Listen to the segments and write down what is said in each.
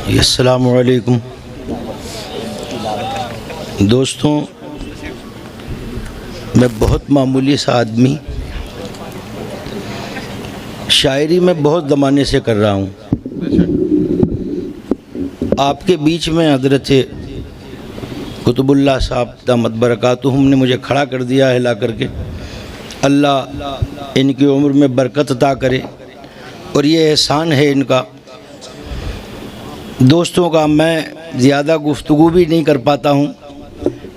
अस्सलामु अलैकुम दोस्तों, मैं बहुत मामूली सा आदमी शायरी में बहुत ज़माने से कर रहा हूँ। आपके बीच में हज़रत कुतुबुल्लाह साहब दामत बरकातुहुम ने मुझे खड़ा कर दिया है ला करके। अल्लाह इनकी उम्र में बरकत अता करे और ये एहसान है इनका। दोस्तों का मैं ज़्यादा गुफ्तगू भी नहीं कर पाता हूँ,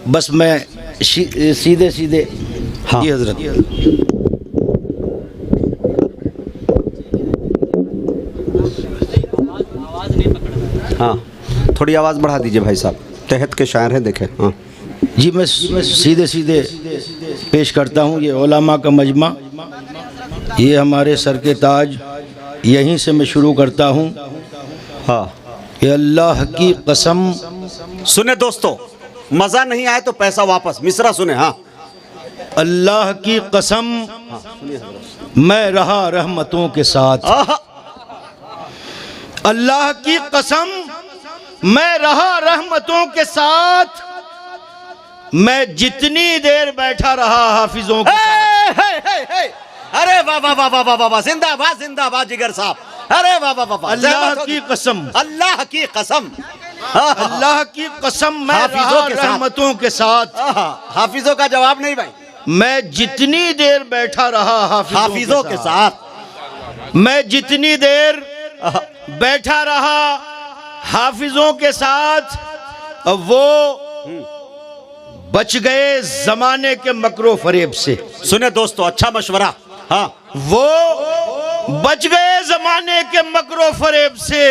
बस मैं सीधे सीधे हाँ जी हज़रत। हाँ, थोड़ी आवाज़ बढ़ा दीजिए भाई साहब, तहत के शायर हैं देखें। हाँ जी, मैं सीधे सीधे पेश करता हूँ। ये उलमा का मजमा, ये हमारे सर के ताज, यहीं से मैं शुरू करता हूँ। हाँ, ये अल्लाह की कसम। सुने दोस्तों, मज़ा नहीं आए तो पैसा वापस। मिसरा सुने। हाँ, अल्लाह की कसम मैं रहा रहमतों के साथ। अल्लाह की कसम मैं रहा रहमतों के साथ। मैं जितनी देर बैठा रहा हाफिजों के साथ। अरे वाह वाह वाह वाह वाह वाह, जिंदाबाद जिंदाबाद जिगर साहब। अरे वाह वाह वाह, अल्लाह की कसम, अल्लाह की कसम, अल्लाह की कसम मैं रहा रहमतों के साथ। हाफिजों का जवाब नहीं भाई। मैं जितनी देर बैठा रहा हाफिजों के साथ, मैं जितनी देर बैठा रहा हाफिजों के साथ, वो बच गए जमाने के मकरो फरेब से। सुने दोस्तों, अच्छा मशवरा। हाँ, वो बच गए जमाने के मकरो फरेब से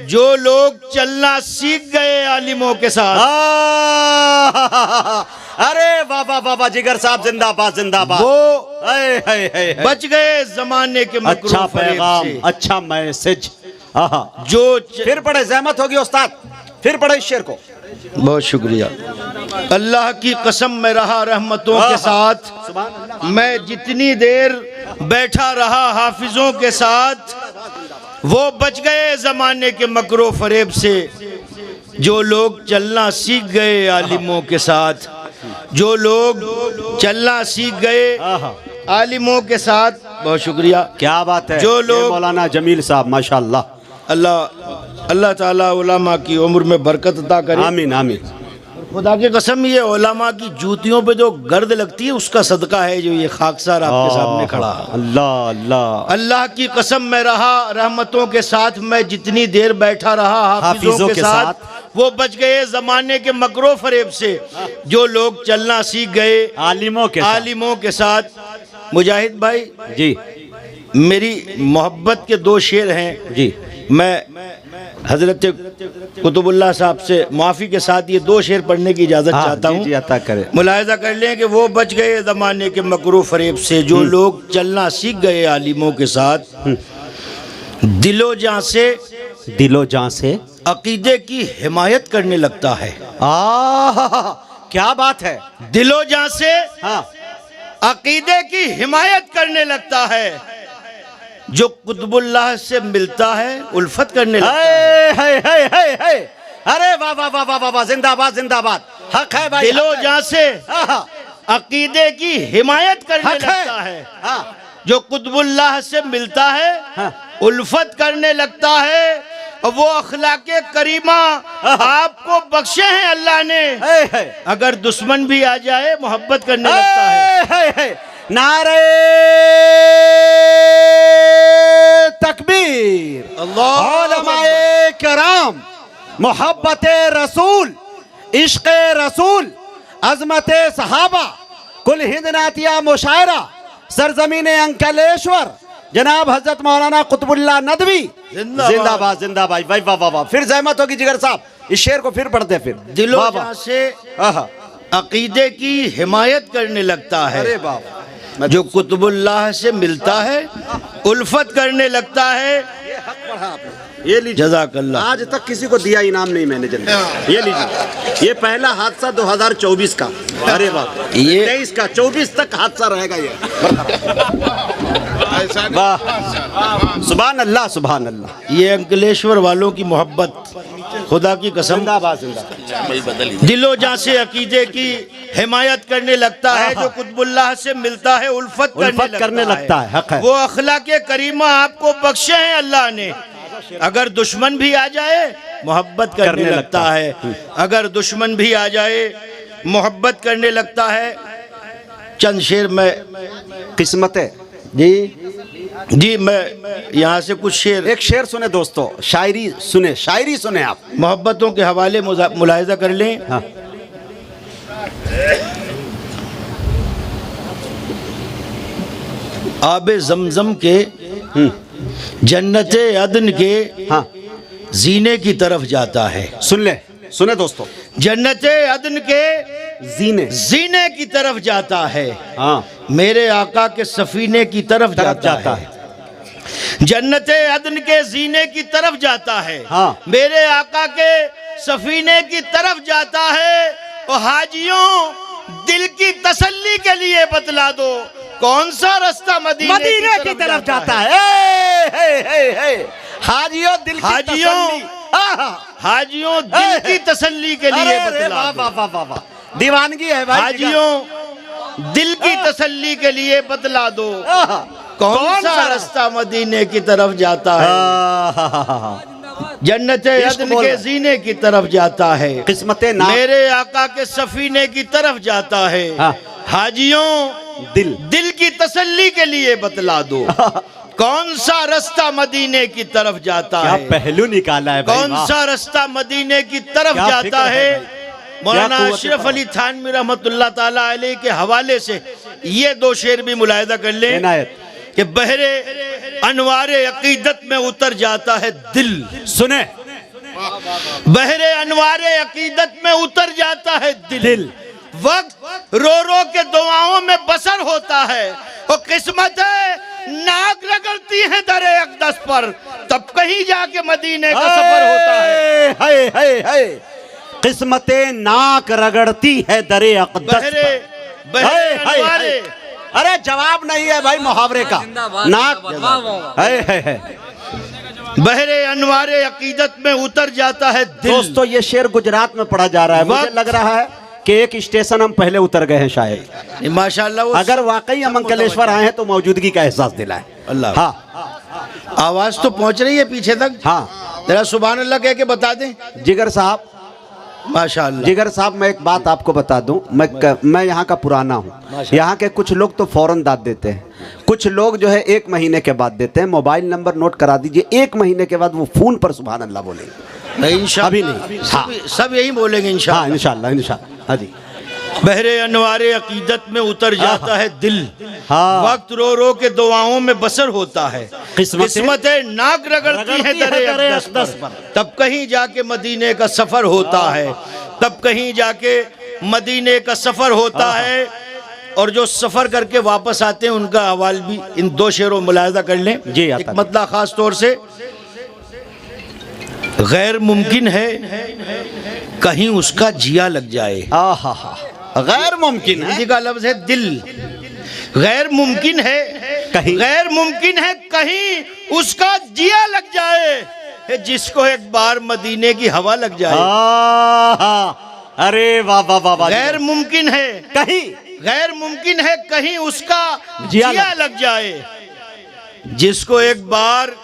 जो लोग चलना सीख गए आलिमों के साथ। अरे वाह वाह वाह वाह, जिगर साहब जिंदाबाद जिंदाबाद। वो बच गए जमाने के मकरो अच्छा फरेब पैगाम, से। अच्छा मैसेज। जो फिर पढ़े, जहमत होगी उस्ताद, फिर पढ़े इस शेर को। बहुत शुक्रिया। अल्लाह की कसम मैं रहा रहमतों के साथ। मैं जितनी देर बैठा रहा हाफिजों के साथ, वो बच गए जमाने के मकरो फरेब से जो लोग चलना सीख गए आलिमों के साथ। जो लोग चलना सीख गए आलिमों के साथ। बहुत शुक्रिया। क्या बात है। जो लोग मौलाना जमील साहब, माशाअल्लाह। अल्लाह ताला उलमा की उम्र में बरकत अता करे। आमीन आमीन। खुदा की कसम, ये उलमा की जूतियों पे जो गर्द लगती है उसका सदका है जो ये खाकसार आपके सामने खड़ा है। अल्लाह अल्लाह। अल्लाह की कसम मैं रहा रहमतों के साथ। मैं जितनी देर बैठा रहा हाफिजों के साथ, वो बच गए जमाने के मकरो फरेब से जो लोग चलना सीख गए आलिमों के साथ। मुजाहिद भाई जी, मेरी मोहब्बत के दो शेर हैं जी। मैं हजरत कुतुबुल्लाह साहब से माफ़ी के साथ ये दो शेर पढ़ने की इजाज़त चाहता हूँ। जी, अता करें। मुलाहिज़ा कर लें कि वो बच गए ज़माने के मकरू फरेब से जो लोग चलना सीख गए आलिमों के साथ। दिलो जान से अकीदे की हिमायत करने लगता है। क्या बात है। दिलो जान से हाँ, अकीदे की हिमायत करने लगता है। जो कुतुबुल्लाह से मिलता है उल्फत करने लगता है। अरे वाह वाह वाह वाह वाह, जिंदाबाद जिंदाबाद। हक है भाई। दिलो जान से अकीदे की हिमायत करने लगता है। जो कुतुबुल्लाह से मिलता है उल्फत करने लगता है। और वो अखलाके करीमा आपको बख्शे हैं अल्लाह ने। अगर दुश्मन भी आ जाए मोहब्बत करने लगता है। नारे तकबीर। उलमाए किराम, मोहब्बत रसूल, इश्क रसूल, अजमत सहाबा, कुल हिंद नातिया मुशायरा, सरजमीन अंकलेश्वर, जनाब हजरत मौलाना कुतुबुल्लाह नदवी जिंदाबाद जिंदाबाद। भाई वाह वाह वाह। फिर जहमत होगी जिगर साहब, इस शेर को फिर पढ़ते। फिर दिलो जान से अकीदे की हिमायत करने लगता है। अरे बाबा, जो कुतुबुल्लाह से मिलता है उल्फत करने लगता है। ये हक पढ़ा आपने। ये लीजिए, जज़ाकल्लाह। आज तक किसी को दिया इनाम नहीं मैंने जल्दी। ये लीजिए, ये पहला हादसा 2024 का। अरे बाप, ये 23 का, 24 तक हादसा रहेगा ये। वाह, सुभान अल्लाह, सुभान अल्लाह। ये अंकलेश्वर वालों की मोहब्बत, खुदा की कसम, जिंदाबाद, जिंदाबाद। दिलो जान से अकीदे की हिमायत करने लगता है। जो कुतुबुल्लाह से मिलता है उल्फत करने लगता है। हक है। वो अखलाके करीमा आपको बख्शे हैं अल्लाह ने। अगर दुश्मन भी आ जाए मोहब्बत करने लगता है। अगर दुश्मन भी आ जाए मोहब्बत करने लगता है। चंद शेर में किस्मतें जी मैं यहाँ से कुछ शेर, एक शेर सुने दोस्तों, शायरी सुने, शायरी सुने आप। मोहब्बतों के हवाले मुलाहिजा कर लें। हाँ। आबे जमजम के जन्नते अदन के हाँ, जीने की तरफ जाता है। सुन ले, सुने दोस्तों, जन्नते अदन के जीने जीने की तरफ जाता है। हाँ, मेरे आका के सफीने की तरफ जाता है। जन्नते अदन के जीने की तरफ जाता है। हाँ। मेरे आका के सफीने की तरफ जाता है। और हाजियों दिल की तसल्ली के लिए बतला दो कौन सा रास्ता मदीने की तरफ जाता है। हाजियों दिल की हाजियों दिल की तसल्ली के लिए बतला दो। वाह वाह वाह, दीवानगी है भाई। हाजियों दिल की तसल्ली के लिए बतला दो कौन सा रास्ता मदीने की तरफ जाता है। जन्नते अदन के जीने की तरफ जाता है। किस्मतें ना मेरे आका के सफीने की तरफ जाता है। हाजियों दिल की तसल्ली के लिए बतला दो कौन सा रास्ता मदीने की तरफ जाता है। पहलू निकाला है भाई, कौन सा रास्ता मदीने की तरफ जाता है। मौलाना अशरफ अली थानवी रहमतुल्लाह ताला अलैह के हवाले से ये दो शेर भी मुलाहिजा कर लें कि बहरे अनवारे अकीदत में उतर जाता है दिल। सुने, बहरे अनवारे अकीदत में उतर जाता है दिल। वक्त रो रो के दुआओं में बसर होता है। और किस्मत है नाक रगड़ती है दरे अक़दस पर, तब कहीं जाके मदीने का सफर होता है। किस्मतें नाक रगड़ती है दरे अक़दस पर। अरे जवाब नहीं है भाई मुहावरे का। नाक बहरे अनवारे अकीदत में उतर जाता है दिल। दोस्तों ये शेर गुजरात में पढ़ा जा रहा है। मुझे लग रहा है कि एक स्टेशन हम पहले उतर गए हैं शायद। माशाल्लाह, अगर वाकई हम अंकलेश्वर आए हैं तो मौजूदगी का एहसास दिलाए अल्लाह। हाँ, आवाज तो पहुंच रही है पीछे तक। हाँ, जरा सुभान अल्लाह कह के बता दें। जिगर साहब, माशाल्लाह। जिगर साहब, मैं एक बात आपको बता दूं, मैं यहाँ का पुराना हूँ। यहाँ के कुछ लोग तो फौरन दाद देते हैं, कुछ लोग जो है 1 महीने के बाद देते हैं। मोबाइल नंबर नोट करा दीजिए, 1 महीने के बाद वो फोन पर सुभान अल्लाह बोलेंगे। इंशाअल्लाह अभी नहीं, हाँ, सब यही बोलेंगे इंशाअल्लाह। हाँ, इंशाअल्लाह, इंशाअल्लाह। हाँ जी। बहरे अनवारे अकीदत में उतर जाता है दिल। हाँ। वक्त रो रो के दुआओं में बसर होता है। किस्मतें नाक रगड़ती है दरे अक़दस पर, तब कहीं जाके मदीने का सफर होता है। तब कहीं जाके मदीने का सफर होता है। और जो सफर करके वापस आते हैं उनका हवाल भी इन दो शेरों मुलाहिजा कर लें। एक मतला खास तौर से, गैर मुमकिन है कहीं उसका जिया लग जाए। गैर मुमकिन है, हिंदी का लफ्ज है दिल। गैर मुमकिन है कहीं, गैर मुमकिन है कहीं उसका जिया लग जाए, जिसको एक बार मदीने की हवा लग जाए। अरे वाह वाह वाह। गैर मुमकिन है कहीं, गैर मुमकिन है कहीं उसका जिया लग जाए, जिसको एक बार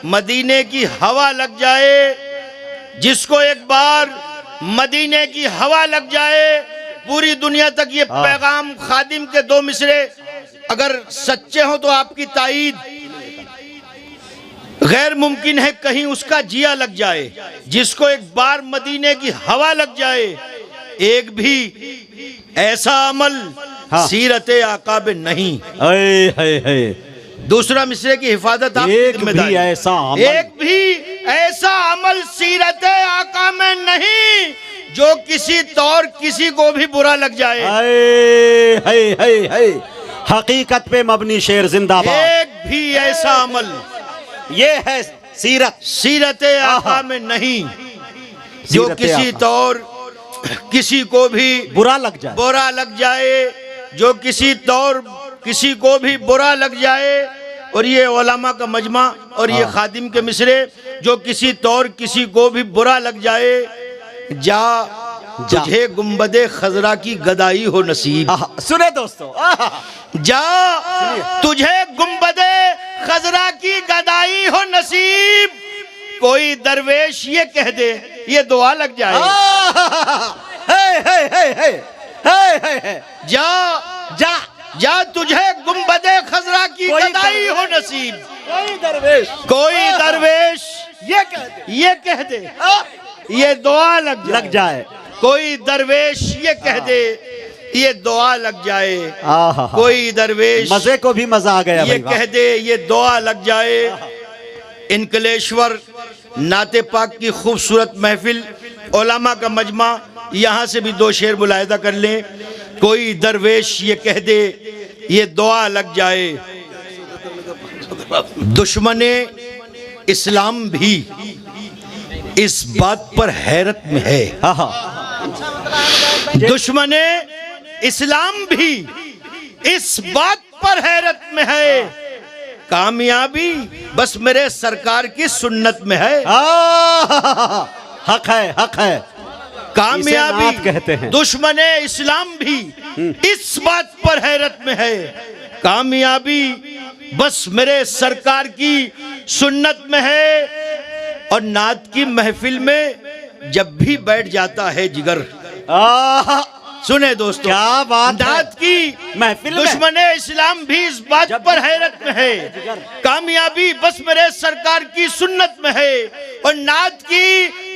मदीने की हवा लग जाए। जिसको एक बार मदीने की हवा लग जाए। पूरी दुनिया तक ये पैगाम खादिम के 2 मिसरे अगर सच्चे हो तो आपकी ताईद। गैर मुमकिन है कहीं उसका जिया लग जाए, जिसको एक बार मदीने की हवा लग जाए। एक भी ऐसा अमल सीरते आका पे नहीं। दूसरा मिसरे की हिफाजत आपकी जिम्मेदारी। एक भी ऐसा अमल सीरत आका में नहीं जो किसी तौर किसी को भी बुरा लग जाए। हकीकत पे मबनी शेर जिंदाबाद। एक भी ऐसा अमल, ये है सीरत आका में नहीं जो किसी तौर किसी को भी बुरा लग जाए। जो किसी तौर किसी को भी बुरा लग जाए। और ये उलमा का मजमा और ये खादिम के मिसरे, जो किसी तौर किसी को भी बुरा लग जाए, जा तुझे गुंबदे खजरा की गदाई हो नसीब। सुने दोस्तों, जा तुझे गुंबदे खजरा की गदाई हो नसीब। कोई दरवेश ये कह दे, ये दुआ लग जाए। जा जा जा तुझे गुंबदे खजरा की गदाई हो नसीब। कोई दरवेश ये कह दे, ये दुआ लग जाए। कोई दरवेश ये कह दे, ये दुआ लग जाए। कोई दरवेश मजे को भी मजा आ गया, ये कह दे, ये दुआ लग जाए। इनकलेश्वर नाते पाक की खूबसूरत महफिल, उलमा का मजमा, यहाँ से भी दो शेर मुलाहिदा कर लें। कोई दरवेश ये कह दे, ये दुआ लग जाए। दुश्मने इस्लाम भी इस बात पर हैरत में है। दुश्मने इस्लाम भी इस बात पर हैरत में है, कामयाबी बस मेरे सरकार की सुन्नत में है। हक है, हक है। कामयाबी कहते हैं। दुश्मने इस्लाम भी इस बात पर हैरत में है, कामयाबी बस मेरे सरकार की सुन्नत में है। और नात की महफिल में जब भी बैठ जाता है जिगर, सुने दोस्तों क्या बात है। नात की महफिल में दुश्मने इस्लाम भी इस बात पर हैरत में है, कामयाबी बस मेरे सरकार की सुन्नत में है। और नात की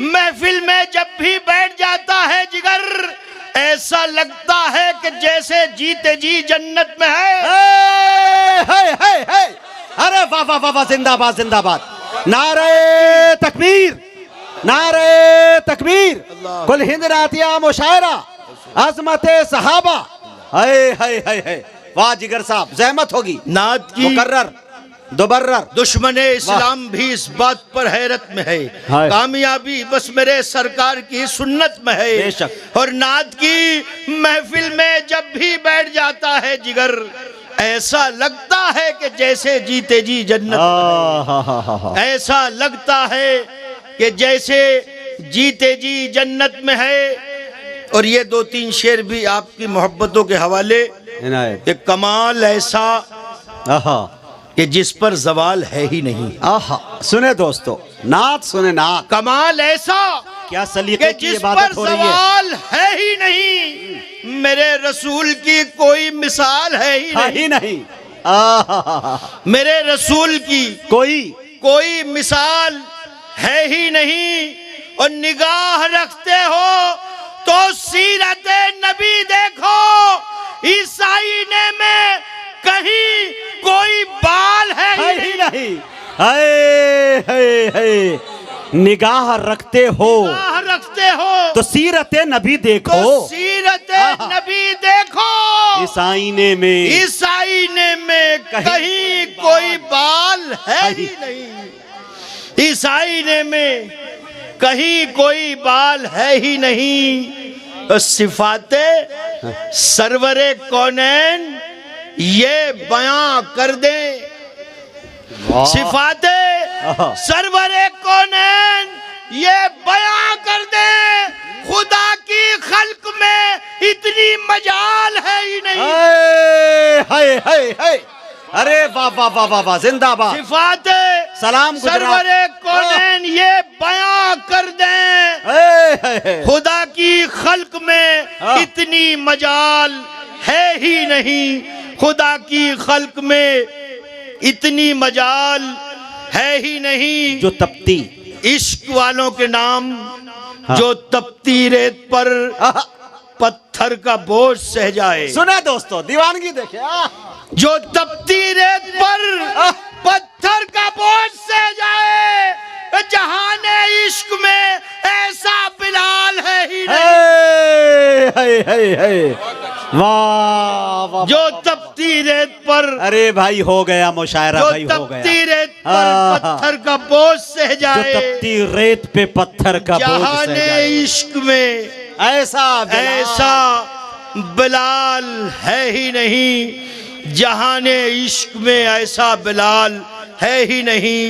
महफिल में जब भी बैठ जाता है जिगर, ऐसा लगता है कि जैसे जीते जी जन्नत में है। अरे वाह वाह वाह वाह, जिंदाबाद जिंदाबाद। नारे तकबीर, नारे तकबीर। कुल हिंद नातिया मुशायरा, अजमते सहाबा। हाय हाय हाय हाय, वाह जिगर साहब, जहमत होगी। नात की मुकर्रर दोबर्रर। दुश्मने इस्लाम भी इस बात पर हैरत में है, कामयाबी बस मेरे सरकार की सुन्नत में है। बेशक। और नात की महफिल में जब भी बैठ जाता है जिगर, ऐसा लगता है कि जैसे जीते जी जन्नत में है। ऐसा लगता है कि जैसे जीते जी जन्नत में है। और ये दो तीन शेर भी आपकी मोहब्बतों के हवाले। एक कमाल ऐसा कि जिस पर जवाल है ही नहीं। सुने दोस्तों, नात सुने नात। कमाल ऐसा क्या सलीके की जिस इबादत पर हो रही है। सवाल है ही नहीं, मेरे रसूल की कोई मिसाल है ही नहीं। मेरे रसूल की कोई मिसाल है ही नहीं। और निगाह रखते हो तो सीरत नबी देखो, ईसाईने में कहीं कोई बाल है ही नहीं। हाय हाय हाय, निगाह रखते हो तो सीरत नबी देखो, तो सीरत नबी देखो। ईसाईने में कहीं कोई बाल है ही नहीं। ईसाईने में कहीं कोई बाल है ही नहीं। सिफाते सरवरे कौनैन ये बयां कर दे, सिफाते सरवरे कौनैन ये बयां कर दे। खुदा की खल्क में इतनी मजाल है ही नहीं। हाय हाय हाय, अरे वाह वाह वाह वाह वाह, जिंदाबाद। सिफाते सलाम सरवरे कौनैन ये बयां कर दे, खुदा की खल्क में इतनी मजाल है ही नहीं। खुदा की खल्क में इतनी मजाल है ही नहीं। जो तपती इश्क वालों के नाम, जो तपती रेत पर पत्थर का बोझ सह जाए। सुना दोस्तों, दीवानगी देखिए। जो तपती रेत पर पत्थर का बोझ सह जाए, जहाने इश्क में ऐसा बिलाल है ही नहीं। वाह, जो तपती रेत पर, अरे भाई हो गया मुशायरा, भाई हो गया। तपती रेत पर पत्थर का बोझ सह जाए, जो तपती रेत पे पत्थर का बोझ सह जाए, जहाने इश्क में ऐसा बिलाल है ही नहीं। जहाने इश्क में ऐसा बिलाल है ही नहीं।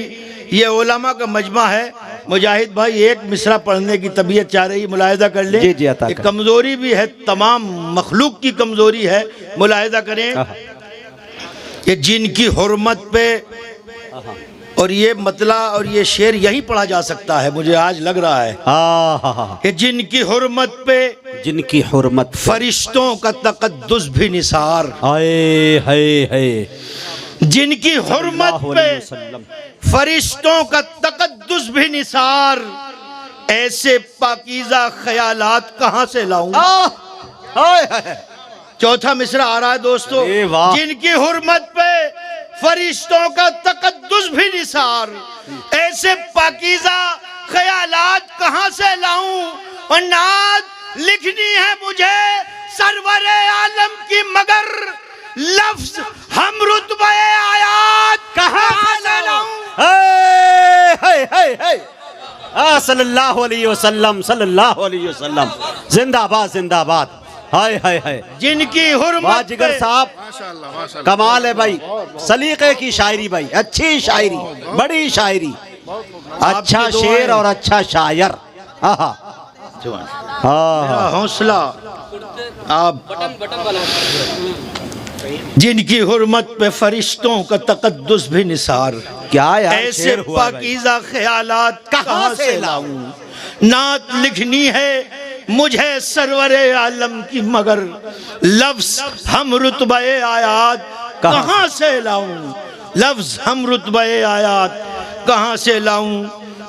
ये उलमा का मजमा है। मुजाहिद भाई एक मिसरा पढ़ने की तबीयत चाह रही, मुलाहिदा कर ले। जी अता ये करें। कमजोरी भी है, तमाम मखलूक की कमजोरी है, मुलाहिदा करें। ये जिनकी हुर्मत पे, और ये मतला और ये शेर यहीं पढ़ा जा सकता है, मुझे आज लग रहा है कि जिनकी हुर्मत पे जिनकी हुर्मत फरिश्तों का तकद्दुस भी निसार। आए हाय हाय जिनकी हुर्मत पे फरिश्तों का तकद्दुस भी निसार, ऐसे पाकीज़ा ख्यालात कहाँ से लाऊं। चौथा मिसरा आ रहा है दोस्तों। जिनकी हुर्मत पे फरिश्तों का तकद्दुस भी निसार, ऐसे पाकीज़ा ख्यालात कहाँ से लाऊं। और नात लिखनी है मुझे सरवर आलम की, मगर लफ्ज हम रुतबे आयात कहाँ से लाऊं। सल्लल्लाहु अलैहि वसल्लम, सल्लल्लाहु अलैहि वसल्लम, जिंदाबाद जिंदाबाद। हाय हाय हाय। जिनकी हुर्मत जिगर पे साहब कमाल है भाई, सलीके की शायरी भाई, अच्छी शायरी, बड़ी शायरी, अच्छा शेर और अच्छा शायर। मेरा हौसला आप। जिनकी हुर्मत पे फरिश्तों का तकद्दुस भी निसार, क्या यार ऐसे शेर हुआ भाई। पाकीज़ा ख्यालात कहाँ से लाऊं। नात लिखनी है मुझे सरवरे आलम की, मगर लफ्ज हम रुतबे आयात कहाँ से लाऊं। लफ्ज हम रुतबे आयात कहाँ से लाऊं।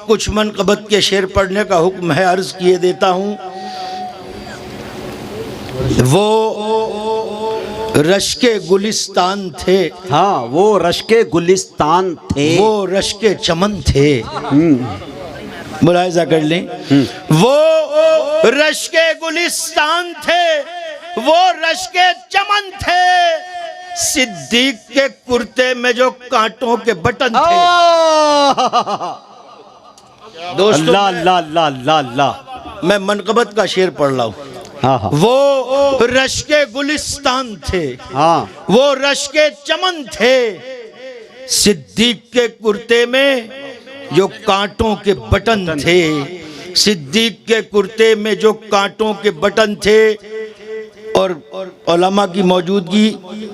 कुछ मनक़बत के शेर पढ़ने का हुक्म है, अर्ज किए देता हूँ। वो रश्के गुलिस्तान थे, हाँ वो रश्के गुलिस्तान थे, वो रश्के चमन थे। मुलाहिजा कर लें। वो रश्के गुलिस्तान थे, वो रश्के चमन थे, सिद्दीक के कुर्ते में जो कांटों के बटन थे। दोस्तों अल्लाह अल्लाह अल्लाह अल्लाह अल्लाह। मैं मनक़बत का शेर पढ़ रहा हूँ। हाँ वो रश्के गुलिस्तान थे, हाँ वो रश्के चमन थे, सिद्दीक के कुर्ते में जो कांटों के बटन थे, सिद्दीक के कुर्ते में जो कांटों के बटन थे। और उलमा की मौजूदगी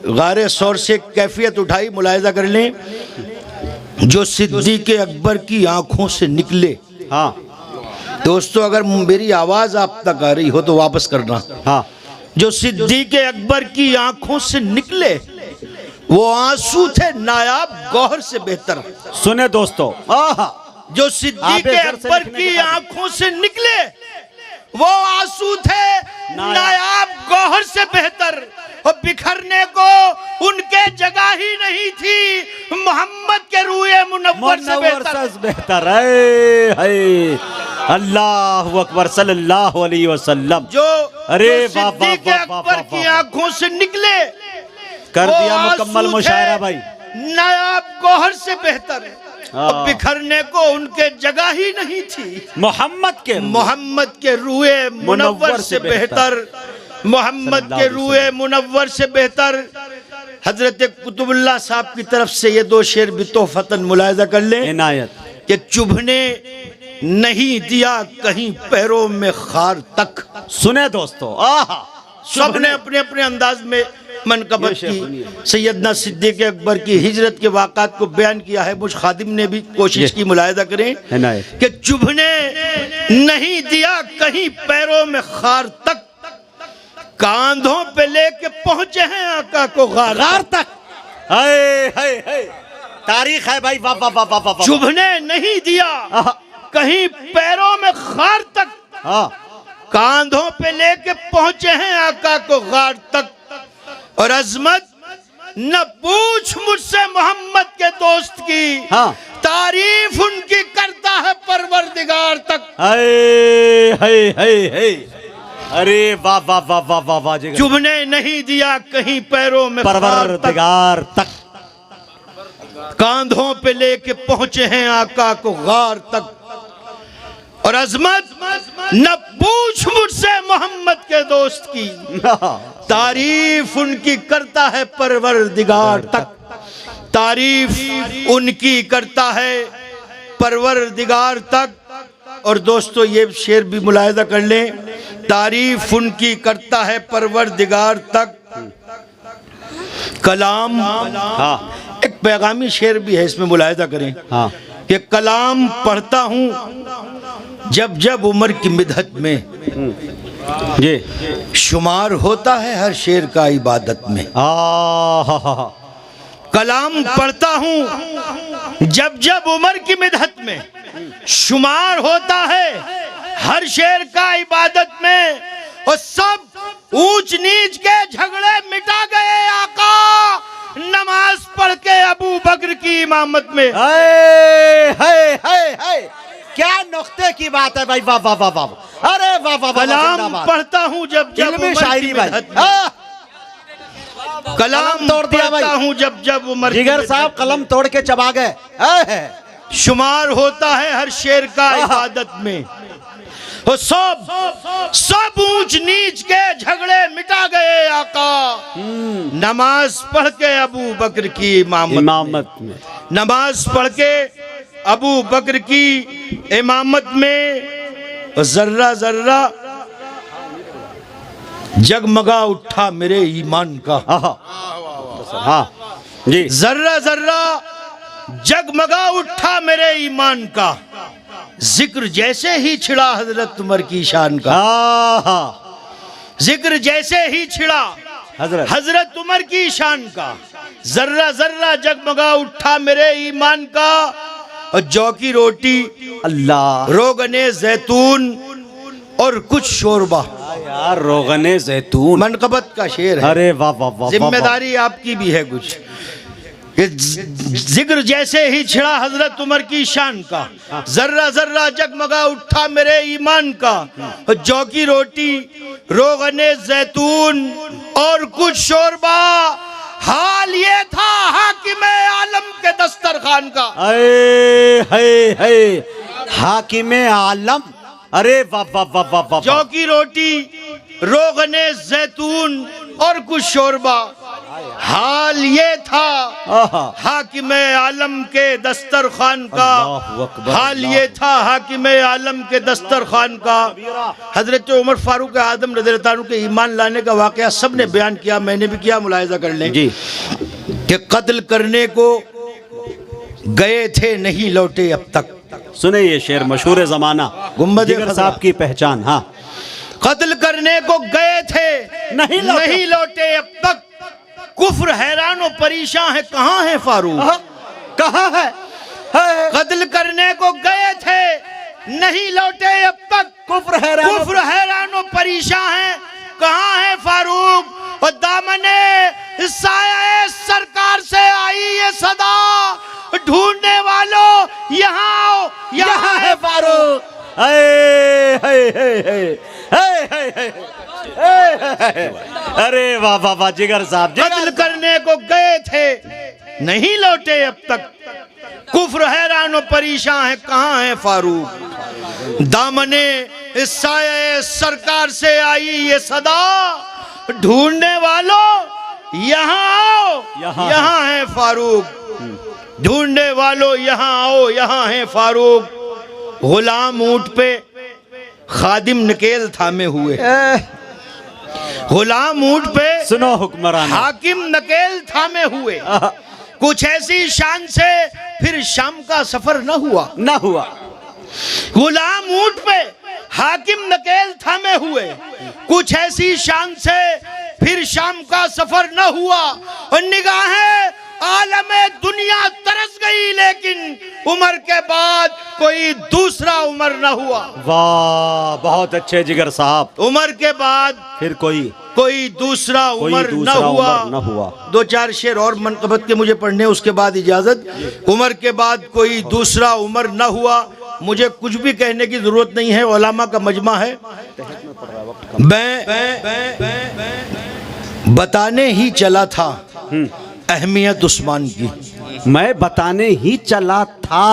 गारे सौर से कैफियत उठाई, मुलाहिजा कर लें। जो सिद्दीक अकबर की आंखों से निकले। हाँ दोस्तों अगर मेरी आवाज आप तक आ रही हो तो वापस करना। हाँ। जो सिद्दीक अकबर की आंखों से निकले, वो आंसू थे नायाब गौहर से बेहतर। सुने दोस्तों, जो सिद्दीक अकबर की आंखों से निकले, वो आंसू थे नायाब गौहर से बेहतर। और बिखरने को उनके जगह ही नहीं थी, मोहम्मद के रूए मुनव्वर से बेहतर। है अल्लाह अकबर सल्लल्लाहु अलैहि वसल्लम। जो अरे सिद्दीक अकबर की आंखों से निकले, कर दिया मुकम्मल मुशायरा भाई। नायाब गौहर से बेहतर। और बिखरने को उनके जगह ही नहीं थी, मोहम्मद के रूए मुनव्वर से बेहतर। मोहम्मद के रूए मुनव्वर से बेहतर। हजरत कुतुबुल्लाह साहब की तरफ से ये दो शेर भी तोहफतन मुलाहिजा कर लें। इनायत कि चुभने नहीं दिया कहीं पैरों में खार तक। सुने दोस्तों, सबने अपने अपने अंदाज में मनक़बत की सैयदना सिद्दीक अकबर की हिजरत के वाक़ात को बयान किया है। मुझ खादिम ने भी कोशिश की, मुलाहिजा करें कि चुभने नहीं दिया कहीं पैरों में खार तक, कांधों पे लेके पहुंचे हैं आका को गार तक। तारीख है भाई, वाह वाह वाह वाह वाह। चुभने नहीं दिया कहीं पैरों में खार तक, कांधों पे लेके पहुंचे हैं आका को गार तक। और अजमत न पूछ मुझसे मोहम्मद के दोस्त की, तारीफ उनकी करता है परवरदिगार तक। अरे वाह वाह वाह वाह वाह वाह। चुभने नहीं दिया कहीं पैरों में परवरदिगार तक, कांधों पे लेके पहुंचे हैं आका को गार तक। और अजमत न पूछ मुझसे मोहम्मद के दोस्त की, तारीफ उनकी करता है परवरदिगार तक, तारीफ उनकी करता है परवरदिगार तक। और दोस्तों ये शेर भी मुलाहिजा कर लें, तारीफ उनकी करता है परवरदिगार तक। कलाम, हाँ एक पैगामी शेर भी है, इसमें मुलाहिजा करें हाँ कि कलाम पढ़ता हूँ जब जब उम्र की मिदहत में, जी शुमार होता है हर शेर का इबादत में। कलाम पढ़ता हूँ जब जब उम्र की मिदहत में, शुमार होता है हर शेर का इबादत में। और सब ऊंच नीच के झगड़े मिटा गए आका, नमाज पढ़ के अबू बकर की इमामत में। क्या नुक्ते की बात है भाई, वाह वाह वाह वाह, अरे वाह वाह। कलाम पढ़ता हूँ जब जब इल्मी उम्र शायरी की भाई, मिदहत में, कलाम तोड़ दिया भाई। पढ़ता हूँ जब जब उम्र की जिगर मिदहत साहब कलम तोड़ के चबा गए। शुमार होता है हर शेर का इबादत में। और सब ऊंच नीच के झगड़े मिटा गए आका, नमाज पढ़ के अबू बकर की इमामत में। नमाज पढ़ के अबू बकर की इमामत में। जर्रा जर्रा जगमगा उठा मेरे ईमान का, हाँ जी, जर्रा जर्रा जगमगा उठा मेरे ईमान का। जिक्र जैसे ही छिड़ा हजरत उमर की शान का, जिक्र जैसे ही छिड़ा हजरत उमर की शान का। जर्रा जर्रा जगमगा उठा मेरे ईमान का। और जौ की रोटी, अल्लाह, रोगने जैतून और कुछ शोरबा। यार रोगने जैतून मनकबत का शेर है। अरे वाह वाह वाह, जिम्मेदारी आपकी भी है कुछ। जिक्र जैसे ही छिड़ा हजरत उमर की शान का, जर्रा जर्रा जगमगा उठा मेरे ईमान का। जौ की रोटी, रोगने जैतून और कुछ शोरबा, हाल ये था हाकिम आलम के दस्तरखान का। हाकिम आलम, अरे वाह वाह वाह वाह वाह। जौ की रोटी, रोगने जैतून और कुछ शोरबा, हाल ये था हाकिम आलम के दस्तरखान का। हाल ये था हाकिम आलम के दस्तरखान का। हजरत उमर फारूक आजम रज़ियल्लाहु अन्हु के ईमान लाने का वाकया सबने बयान किया, मैंने भी किया, मुलाहिजा कर लें जी कि कत्ल करने को गए थे नहीं लौटे अब तक। सुने ये शेर, मशहूर जमाना, गुम्बद जिगर साहब की पहचान। हाँ, कत्ल करने को गए थे नहीं लौटे अब तक। कुफ्र हैरान और परेशान है, कहाँ है फारूक, कहाँ है? कत्ल करने को गए थे नहीं लौटे अब तक। कुफ्र हैरान और परेशान है, कहाँ है फारूक। और दामने साया सरकार से आई ये सदा, ढूंढने वालों यहाँ आओ, यहाँ है फारूक। अरे वाह वाह वाह, जिगर साहब। कत्ल करने को गए थे नहीं लौटे अब तक। कुफ्र हैरान और परेशान है, कहाँ है फारूक। दामने इस साये सरकार से आई ये सदा, ढूंढने वालों यहाँ आओ, यहाँ है फारूक। ढूंढने वालों यहाँ आओ, यहाँ है फारूक। गुलाम ऊंट पे खादिम नकेल थामे हुए, गुलाम ऊंट पे सुनो हुक्मरान, हाकिम नकेल थामे हुए। कुछ ऐसी शान से फिर शाम का सफर न हुआ। गुलाम ऊंट पे हाकिम नकेल थामे हुए, कुछ ऐसी शान से फिर शाम का सफर न हुआ। और निगाहें आलमे दुनिया तरस गई, लेकिन उमर के बाद कोई दूसरा उमर न हुआ। वाह, बहुत अच्छे जिगर साहब। उमर के बाद फिर कोई दूसरा उमर न हुआ। दो चार शेर और मनकबत के मुझे पढ़ने, उसके बाद इजाजत। उमर के बाद कोई दूसरा उमर न हुआ। मुझे कुछ भी कहने की जरूरत नहीं है, उलमा का मजमा है। मैं बताने ही चला था अहमियत उस्मान की। मैं बताने ही चला था,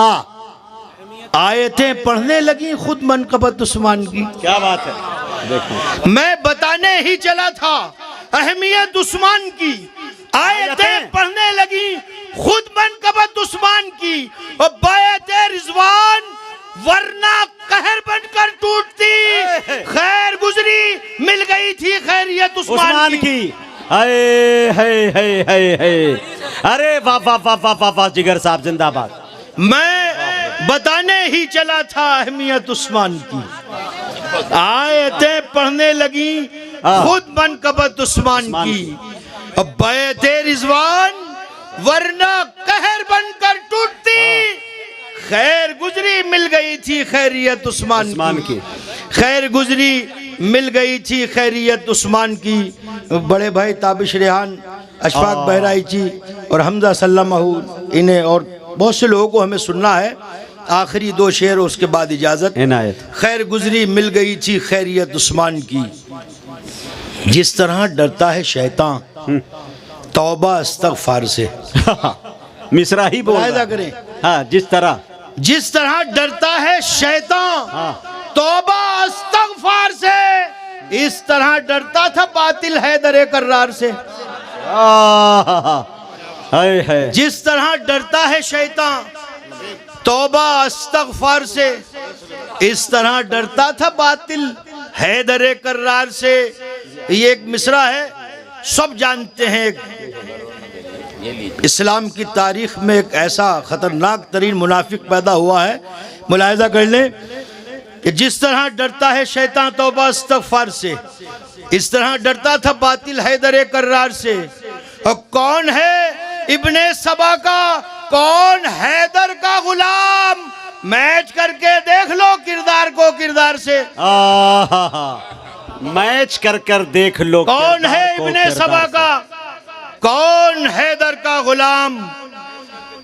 आयतें पढ़ने लगी खुद मनकबत उस्मान की। क्या बात है, देखो। मैं बताने ही चला था अहमियत उस्मान की, आयतें पढ़ने लगी खुद मनकबत उस्मान की, और बायत रिजवान वरना कहर बनकर टूटती, खैर गुजरी मिल गई थी खैरियत उस्मान की। हाय हाय हाय हाय हाय, अरे वाह वाह वाह वाह वाह वाह, जिगर साहब जिंदाबाद। मैं बताने ही चला था अहमियत उस्मान की, आयतें पढ़ने लगी खुद मनकबत उस्मान की, अब बैत रिजवान वरना कहर बनकर टूटती, खैर गुजरी मिल गई थी खैरियत उस्मान की, खैर गुजरी मिल गई थी खैरियत उस्मान की। बड़े भाई ताबिश रेहान, अशफाक बहराइची और हमजा सल्लमाहू, इन्हें और बहुत से लोगों को हमें सुनना है। आखिरी दो शेर उसके बाद इजाजत। खैर गुजरी मिल गई थी खैरियत उस्मान की, जिस तरह डरता है शैतान तौबा इस्तगफार से। मिसरा ही बोला करें। हाँ, जिस तरह डरता है शैतान तौबा इस्तगफार से, इस तरह डरता था बातिल हैदर कर्रार से। जिस तरह डरता है शैतान तौबा इस्तगफार से, इस तरह डरता था बातिल हैदर कर्रार से। ये एक मिसरा है, सब जानते हैं। इस्लाम की तारीख में एक ऐसा खतरनाक तरीन मुनाफिक पैदा हुआ है, मुलाहिजा कर लें कि जिस तरह डरता है शैतान तौबा इस्तगफार से, इस तरह डरता था बातिल हैदर कर्रार से। और कौन है इब्ने सबा का, कौन हैदर का गुलाम, मैच करके देख लो किरदार को किरदार से। मैच कर देख लो कौन है इब्ने सबा का, कौन हैदर का गुलाम,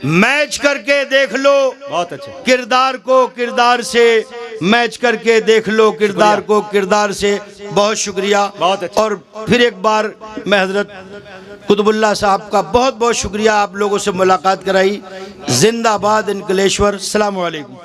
मैच करके देख लो। बहुत अच्छे। किरदार को किरदार से, मैच करके देख लो किरदार को किरदार से। बहुत शुक्रिया। बहुत अच्छा। और फिर एक बार मैं हजरत कुतुबुल्लाह साहब का बहुत बहुत शुक्रिया, आप लोगों से मुलाकात कराई। जिंदाबाद इनकलेश्वर। अस्सलामु अलैकुम।